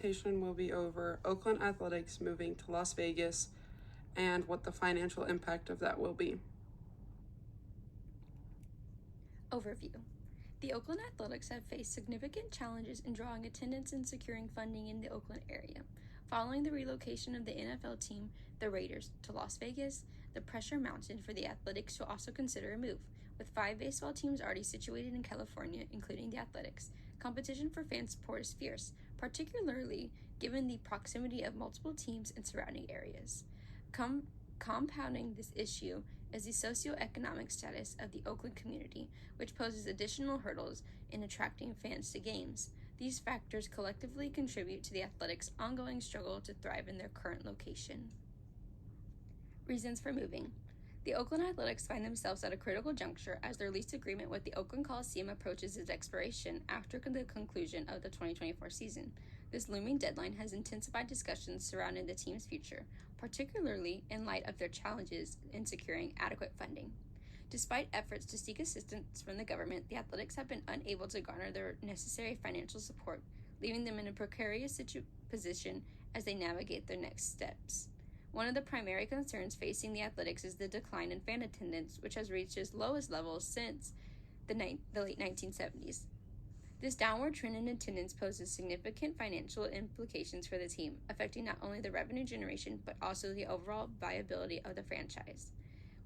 Presentation will be over Oakland Athletics moving to Las Vegas and what the financial impact of that will be. Overview. The Oakland Athletics have faced significant challenges in drawing attendance and securing funding in the Oakland area. Following the relocation of the NFL team, the Raiders, to Las Vegas, the pressure mounted for the Athletics to also consider a move. With 5 baseball teams already situated in California, including the Athletics, competition for fan support is fierce, particularly given the proximity of multiple teams in surrounding areas. Compounding this issue is the socioeconomic status of the Oakland community, which poses additional hurdles in attracting fans to games. These factors collectively contribute to the Athletics' ongoing struggle to thrive in their current location. Reasons for moving. The Oakland Athletics find themselves at a critical juncture as their lease agreement with the Oakland Coliseum approaches its expiration after the conclusion of the 2024 season. This looming deadline has intensified discussions surrounding the team's future, particularly in light of their challenges in securing adequate funding. Despite efforts to seek assistance from the government, the Athletics have been unable to garner their necessary financial support, leaving them in a precarious position as they navigate their next steps. One of the primary concerns facing the Athletics is the decline in fan attendance, which has reached its lowest levels since the late 1970s. This downward trend in attendance poses significant financial implications for the team, affecting not only the revenue generation but also the overall viability of the franchise.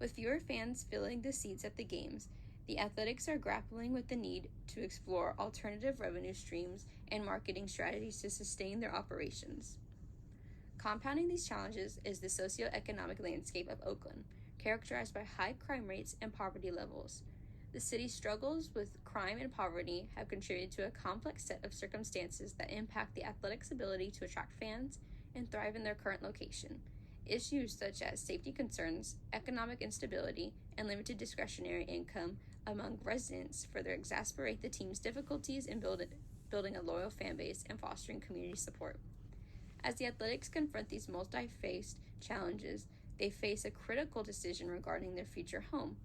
With fewer fans filling the seats at the games, the Athletics are grappling with the need to explore alternative revenue streams and marketing strategies to sustain their operations. Compounding these challenges is the socioeconomic landscape of Oakland, characterized by high crime rates and poverty levels. The city's struggles with crime and poverty have contributed to a complex set of circumstances that impact the Athletics' ability to attract fans and thrive in their current location. Issues such as safety concerns, economic instability, and limited discretionary income among residents further exacerbate the team's difficulties in building a loyal fan base and fostering community support. As the Athletics confront these multi-faced challenges, they face a critical decision regarding their future home.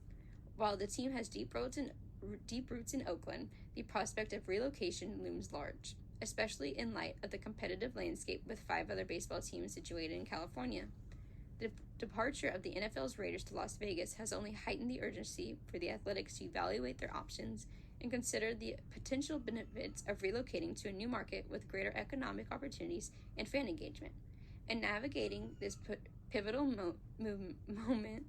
While the team has deep roots in Oakland, the prospect of relocation looms large, especially in light of the competitive landscape with 5 other baseball teams situated in California. The departure of the NFL's Raiders to Las Vegas has only heightened the urgency for the Athletics to evaluate their options and consider the potential benefits of relocating to a new market with greater economic opportunities and fan engagement. In navigating this pivotal moment,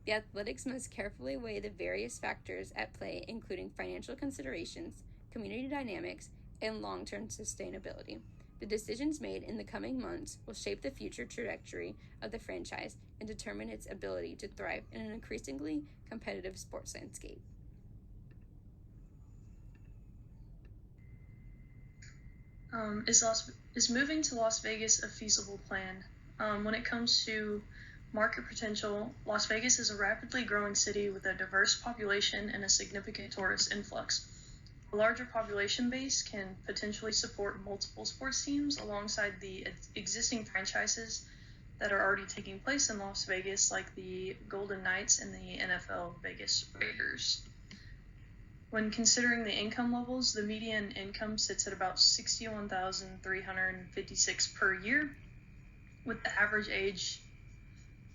the Athletics must carefully weigh the various factors at play, including financial considerations, community dynamics, and long-term sustainability. The decisions made in the coming months will shape the future trajectory of the franchise and determine its ability to thrive in an increasingly competitive sports landscape. Is moving to Las Vegas a feasible plan? When it comes to market potential, Las Vegas is a rapidly growing city with a diverse population and a significant tourist influx. A larger population base can potentially support multiple sports teams alongside the existing franchises that are already taking place in Las Vegas, like the Golden Knights and the NFL Vegas Raiders. When considering the income levels, the median income sits at about $61,356 per year, with the average age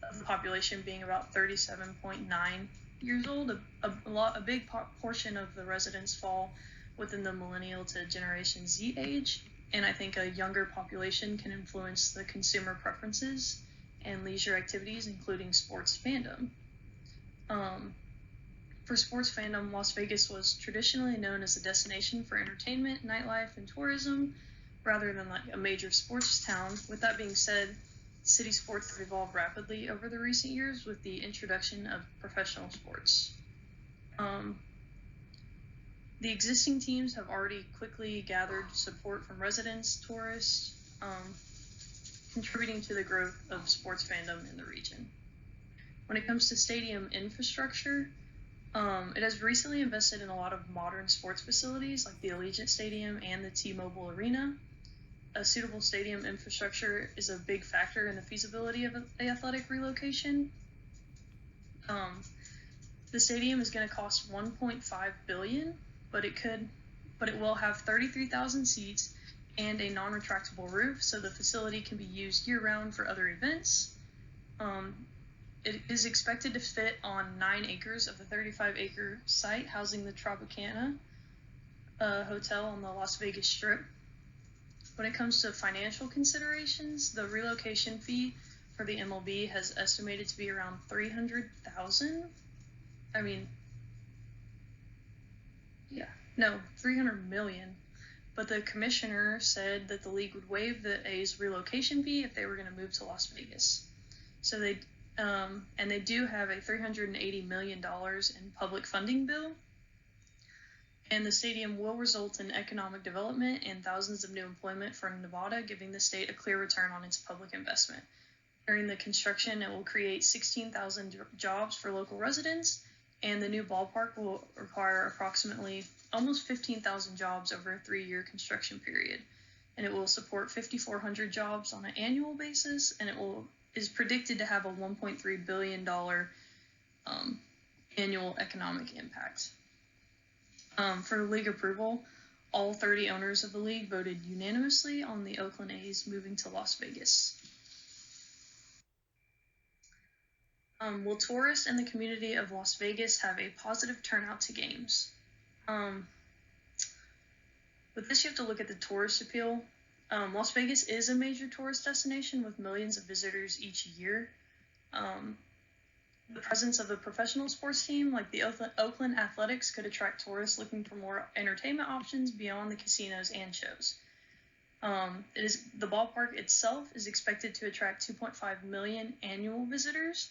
of the population being about 37.9 years old. A big portion of the residents fall within the millennial to Generation Z age, and I think a younger population can influence the consumer preferences and leisure activities, including sports fandom. For sports fandom, Las Vegas was traditionally known as a destination for entertainment, nightlife, and tourism, rather than like a major sports town. With that being said, city sports have evolved rapidly over the recent years with the introduction of professional sports. The existing teams have already quickly gathered support from residents, tourists, contributing to the growth of sports fandom in the region. When it comes to stadium infrastructure, it has recently invested in a lot of modern sports facilities like the Allegiant Stadium and the T-Mobile Arena. A suitable stadium infrastructure is a big factor in the feasibility of the athletic relocation. The stadium is going to cost $1.5 billion, but it will have 33,000 seats and a non-retractable roof, so the facility can be used year-round for other events. It is expected to fit on 9 acres of the 35-acre site housing the Tropicana hotel on the Las Vegas Strip. When it comes to financial considerations, the relocation fee for the MLB has estimated to be around $300,000. $300 million. But the commissioner said that the league would waive the A's relocation fee if they were going to move to Las Vegas. So they do have a $380 million in public funding bill. And the stadium will result in economic development and thousands of new employment for Nevada, giving the state a clear return on its public investment. During the construction, it will create 16,000 jobs for local residents, and the new ballpark will require approximately almost 15,000 jobs over a 3-year construction period. And it will support 5,400 jobs on an annual basis, and is predicted to have a $1.3 billion annual economic impact. For league approval, all 30 owners of the league voted unanimously on the Oakland A's moving to Las Vegas. Will tourists in the community of Las Vegas have a positive turnout to games? With this, you have to look at the tourist appeal. Las Vegas is a major tourist destination with millions of visitors each year. The presence of a professional sports team like the Oakland Athletics could attract tourists looking for more entertainment options beyond the casinos and shows. The ballpark itself is expected to attract 2.5 million annual visitors,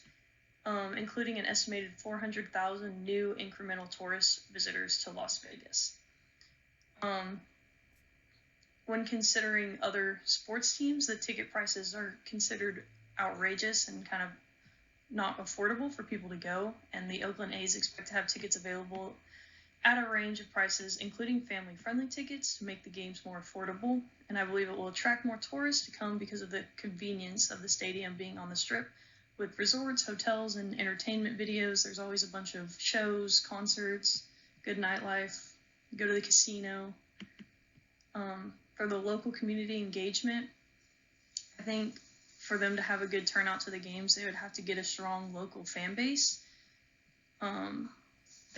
including an estimated 400,000 new incremental tourist visitors to Las Vegas. When considering other sports teams, the ticket prices are considered outrageous and kind of not affordable for people to go, and the Oakland A's expect to have tickets available at a range of prices, including family-friendly tickets, to make the games more affordable, and I believe it will attract more tourists to come because of the convenience of the stadium being on the Strip. With resorts, hotels, and entertainment videos, there's always a bunch of shows, concerts, good nightlife, go to the casino. For the local community engagement, I think for them to have a good turnout to the games, they would have to get a strong local fan base. They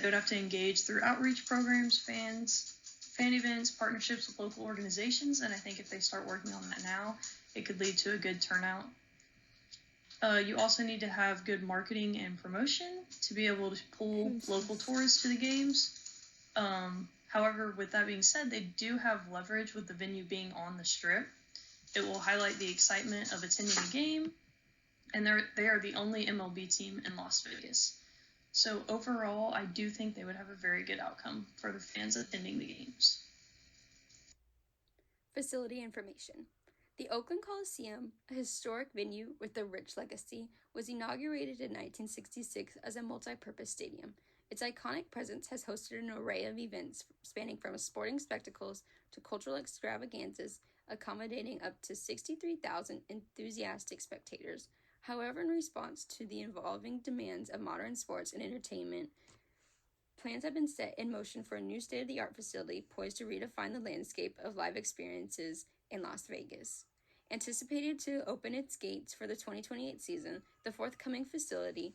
would have to engage through outreach programs, fan events, partnerships with local organizations, and I think if they start working on that now, it could lead to a good turnout. You also need to have good marketing and promotion to be able to pull local tourists to the games. However, with that being said, they do have leverage with the venue being on the Strip. It will highlight the excitement of attending a game, and they are the only MLB team in Las Vegas. So overall, I do think they would have a very good outcome for the fans attending the games. Facility information. The Oakland Coliseum, a historic venue with a rich legacy, was inaugurated in 1966 as a multi-purpose stadium. Its iconic presence has hosted an array of events spanning from sporting spectacles to cultural extravaganzas, accommodating up to 63,000 enthusiastic spectators. However, in response to the evolving demands of modern sports and entertainment, plans have been set in motion for a new state-of-the-art facility poised to redefine the landscape of live experiences in Las Vegas. Anticipated to open its gates for the 2028 season, the forthcoming facility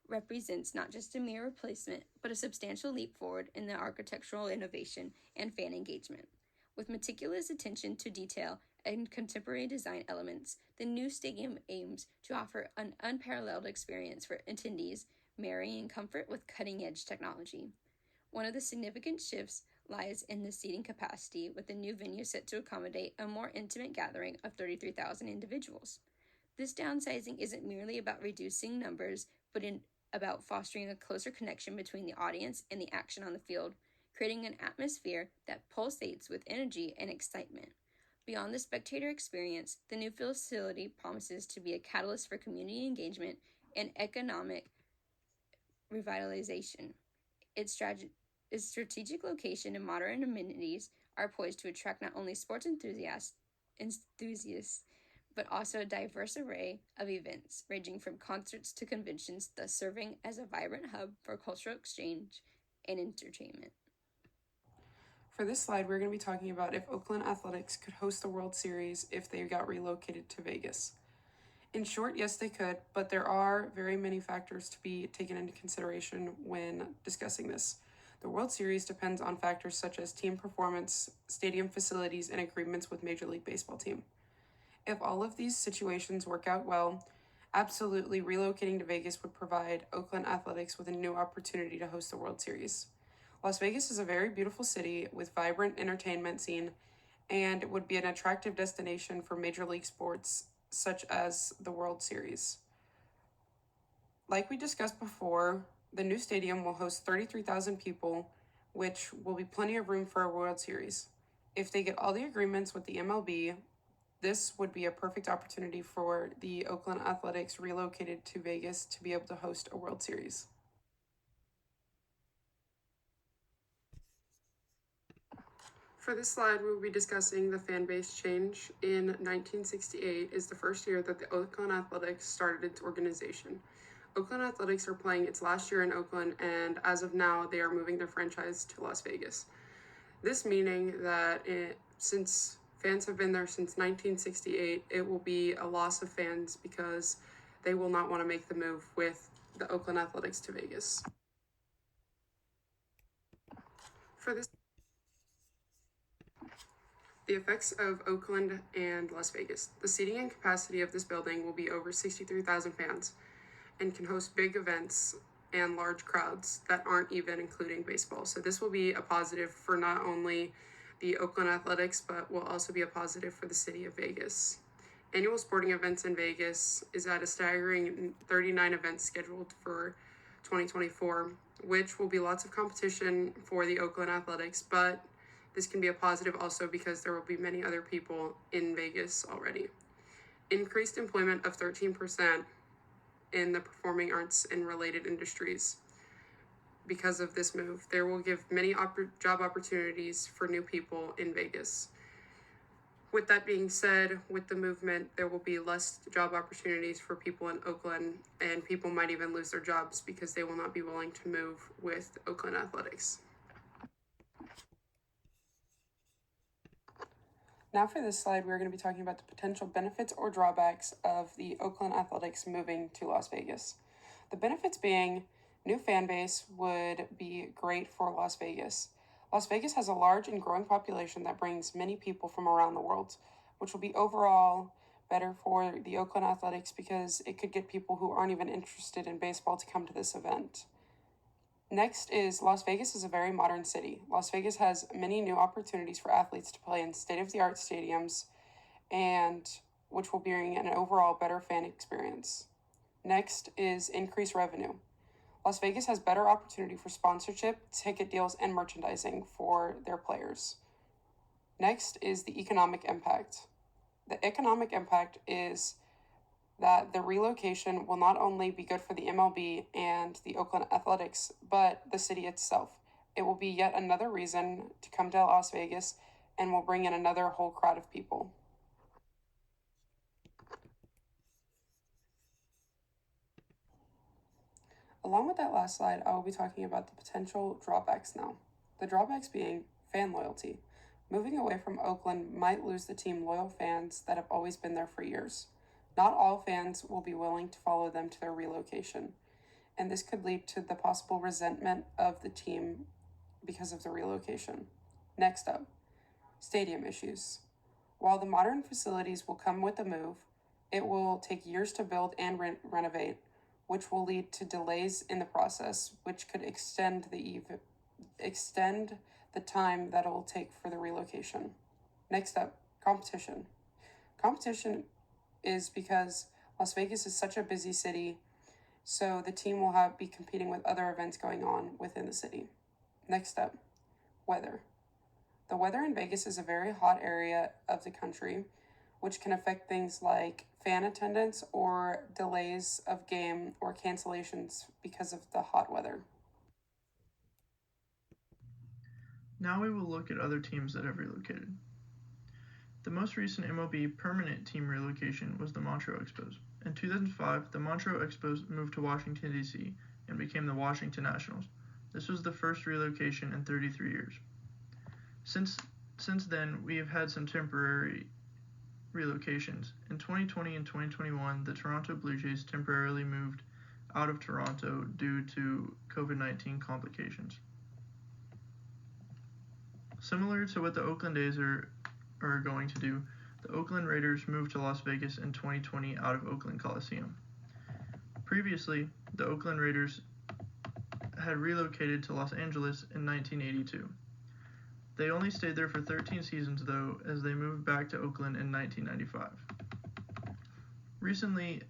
represents not just a mere replacement, but a substantial leap forward in the architectural innovation and fan engagement. With meticulous attention to detail and contemporary design elements, the new stadium aims to offer an unparalleled experience for attendees, marrying comfort with cutting-edge technology. One of the significant shifts lies in the seating capacity, with the new venue set to accommodate a more intimate gathering of 33,000 individuals. This downsizing isn't merely about reducing numbers, but about fostering a closer connection between the audience and the action on the field, creating an atmosphere that pulsates with energy and excitement. Beyond the spectator experience, the new facility promises to be a catalyst for community engagement and economic revitalization. Its strategic location and modern amenities are poised to attract not only sports enthusiasts, but also a diverse array of events, ranging from concerts to conventions, thus serving as a vibrant hub for cultural exchange and entertainment. For this slide, we're going to be talking about if Oakland Athletics could host the World Series if they got relocated to Vegas. In short, yes, they could, but there are very many factors to be taken into consideration when discussing this. The World Series depends on factors such as team performance, stadium facilities, and agreements with Major League Baseball team. If all of these situations work out well, absolutely relocating to Vegas would provide Oakland Athletics with a new opportunity to host the World Series. Las Vegas is a very beautiful city with vibrant entertainment scene, and it would be an attractive destination for major league sports such as the World Series. Like we discussed before, the new stadium will host 33,000 people, which will be plenty of room for a World Series. If they get all the agreements with the MLB, this would be a perfect opportunity for the Oakland Athletics relocated to Vegas to be able to host a World Series. For this slide, we will be discussing the fan base change. In 1968 is the first year that the Oakland Athletics started its organization. Oakland Athletics are playing its last year in Oakland, and as of now, they are moving their franchise to Las Vegas. This meaning that since fans have been there since 1968, it will be a loss of fans because they will not want to make the move with the Oakland Athletics to Vegas. For this, the effects of Oakland and Las Vegas. The seating and capacity of this building will be over 63,000 fans and can host big events and large crowds that aren't even including baseball. So this will be a positive for not only the Oakland Athletics, but will also be a positive for the city of Vegas. Annual sporting events in Vegas is at a staggering 39 events scheduled for 2024, which will be lots of competition for the Oakland Athletics, but this can be a positive also because there will be many other people in Vegas already. Increased employment of 13% in the performing arts and related industries. Because of this move, there will give many job opportunities for new people in Vegas. With that being said, with the movement, there will be less job opportunities for people in Oakland, and people might even lose their jobs because they will not be willing to move with Oakland Athletics. Now for this slide, we're going to be talking about the potential benefits or drawbacks of the Oakland Athletics moving to Las Vegas. The benefits being new fan base would be great for Las Vegas. Las Vegas has a large and growing population that brings many people from around the world, which will be overall better for the Oakland Athletics because it could get people who aren't even interested in baseball to come to this event. Next is Las Vegas is a very modern city. Las Vegas has many new opportunities for athletes to play in state-of-the-art stadiums, and which will bring an overall better fan experience. Next is increased revenue. Las Vegas has better opportunity for sponsorship, ticket deals, and merchandising for their players. Next is the economic impact. The economic impact is that the relocation will not only be good for the MLB and the Oakland Athletics, but the city itself. It will be yet another reason to come to Las Vegas and will bring in another whole crowd of people. Along with that last slide, I will be talking about the potential drawbacks now. The drawbacks being fan loyalty. Moving away from Oakland might lose the team loyal fans that have always been there for years. Not all fans will be willing to follow them to their relocation, and this could lead to the possible resentment of the team because of the relocation. Next up, stadium issues. While the modern facilities will come with the move, it will take years to build and renovate, which will lead to delays in the process, which could extend the time that it will take for the relocation. Next up, competition. Competition is because Las Vegas is such a busy city, so the team will be competing with other events going on within the city. Next up, weather. The weather in Vegas is a very hot area of the country, which can affect things like fan attendance or delays of game or cancellations because of the hot weather. Now we will look at other teams that have relocated. The most recent MLB permanent team relocation was the Montreal Expos. In 2005, the Montreal Expos moved to Washington, D.C. and became the Washington Nationals. This was the first relocation in 33 years. Since then, we have had some temporary relocations. In 2020 and 2021, the Toronto Blue Jays temporarily moved out of Toronto due to COVID-19 complications. Similar to what the Oakland A's are going to do, the Oakland Raiders moved to Las Vegas in 2020 out of Oakland Coliseum. Previously, the Oakland Raiders had relocated to Los Angeles in 1982. They only stayed there for 13 seasons, though, as they moved back to Oakland in 1995. Recently,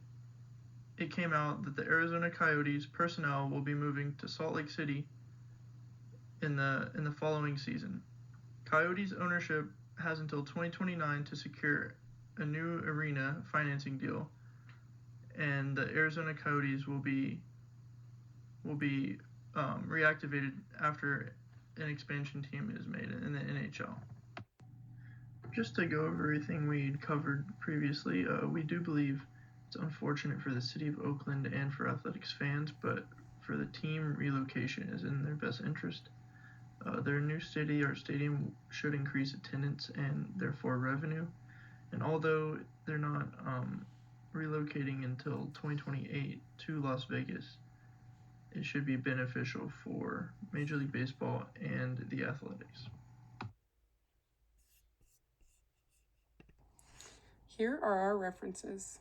it came out that the Arizona Coyotes personnel will be moving to Salt Lake City in the following season. Coyotes ownership has until 2029 to secure a new arena financing deal, and the Arizona Coyotes will be reactivated after an expansion team is made in the NHL. Just to go over everything we'd covered previously, we do believe it's unfortunate for the city of Oakland and for athletics fans, but for the team, relocation is in their best interest. Their new city or stadium should increase attendance and therefore revenue. And although they're not relocating until 2028 to Las Vegas, it should be beneficial for Major League Baseball and the athletics. Here are our references.